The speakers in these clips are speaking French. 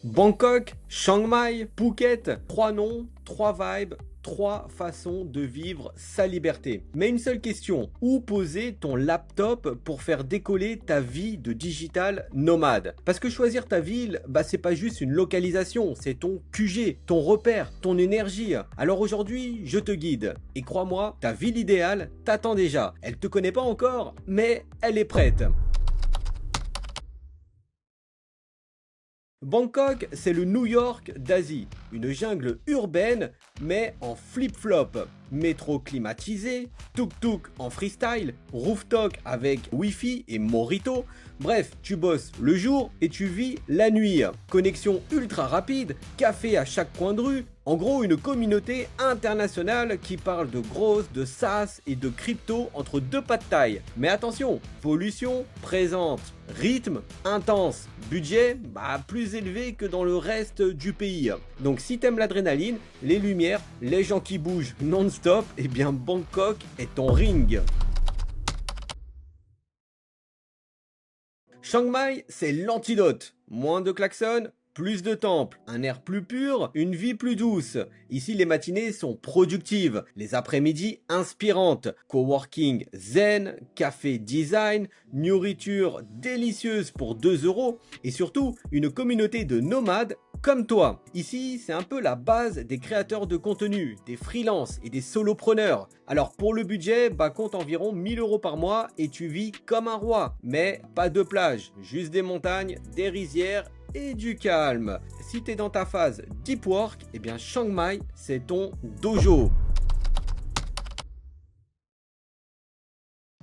Bangkok, Chiang Mai, Phuket, 3 noms, 3 vibes, 3 façons de vivre sa liberté. Mais une seule question, où poser ton laptop pour faire décoller ta vie de digital nomade? Parce que choisir ta ville, c'est pas juste une localisation, c'est ton QG, ton repère, ton énergie. Alors aujourd'hui, je te guide. Et crois-moi, ta ville idéale t'attend déjà. Elle te connaît pas encore, mais elle est prête. Bangkok, c'est le New York d'Asie, une jungle urbaine mais en flip-flop. Métro climatisé, tuk-tuk en freestyle, rooftop avec Wi-Fi et Morito. Bref, tu bosses le jour et tu vis la nuit. Connexion ultra rapide, café à chaque coin de rue. En gros, une communauté internationale qui parle de grosses, de SaaS et de crypto entre deux pas de taille. Mais attention, pollution présente, rythme intense, budget plus élevé que dans le reste du pays. Donc si t'aimes l'adrénaline, les lumières, les gens qui bougent non-stop, eh bien Bangkok est ton ring. Chiang Mai, c'est l'antidote. Moins de klaxons, plus de temples, un air plus pur, une vie plus douce. Ici, les matinées sont productives, les après-midi inspirantes. Coworking zen, café design, nourriture délicieuse pour 2 euros et surtout une communauté de nomades comme toi. Ici, c'est un peu la base des créateurs de contenu, des freelances et des solopreneurs. Alors pour le budget, compte environ 1000 euros par mois et tu vis comme un roi. Mais pas de plage, juste des montagnes, des rizières et du calme. Si t'es dans ta phase deep work, eh bien Chiang Mai, c'est ton dojo.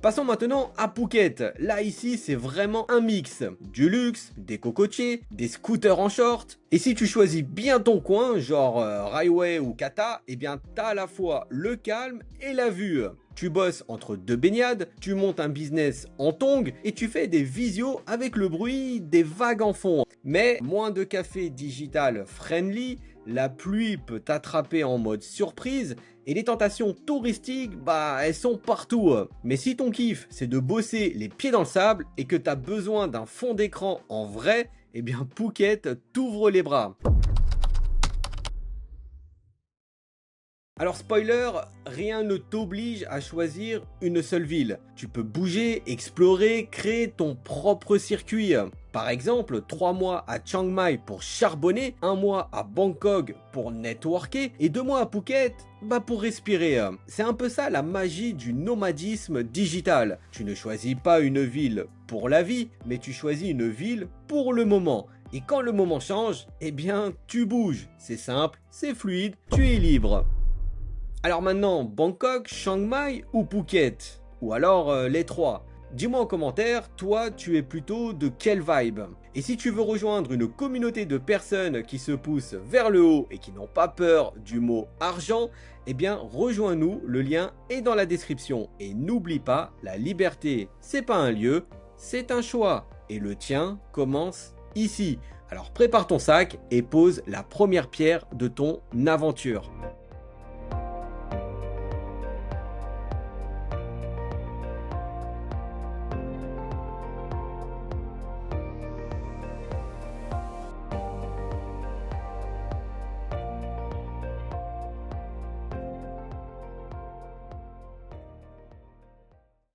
Passons maintenant à Phuket. Là ici c'est vraiment un mix. Du luxe, des cocotiers, des scooters en short. Et si tu choisis bien ton coin, genre Rai Way ou Kata, eh bien t'as à la fois le calme et la vue. Tu bosses entre deux baignades, tu montes un business en tongs et tu fais des visios avec le bruit des vagues en fond. Mais moins de café digital friendly, la pluie peut t'attraper en mode surprise et les tentations touristiques, elles sont partout. Mais si ton kiff, c'est de bosser les pieds dans le sable et que tu as besoin d'un fond d'écran en vrai, eh bien Phuket t'ouvre les bras. Alors spoiler, rien ne t'oblige à choisir une seule ville. Tu peux bouger, explorer, créer ton propre circuit. Par exemple, 3 mois à Chiang Mai pour charbonner, 1 mois à Bangkok pour networker et 2 mois à Phuket pour respirer. C'est un peu ça la magie du nomadisme digital. Tu ne choisis pas une ville pour la vie, mais tu choisis une ville pour le moment. Et quand le moment change, eh bien tu bouges. C'est simple, c'est fluide, tu es libre. Alors maintenant, Bangkok, Chiang Mai ou Phuket? Ou alors les trois? Dis-moi en commentaire, toi tu es plutôt de quelle vibe? Et si tu veux rejoindre une communauté de personnes qui se poussent vers le haut et qui n'ont pas peur du mot argent, eh bien rejoins-nous, le lien est dans la description. Et n'oublie pas, la liberté, c'est pas un lieu, c'est un choix. Et le tien commence ici. Alors prépare ton sac et pose la première pierre de ton aventure.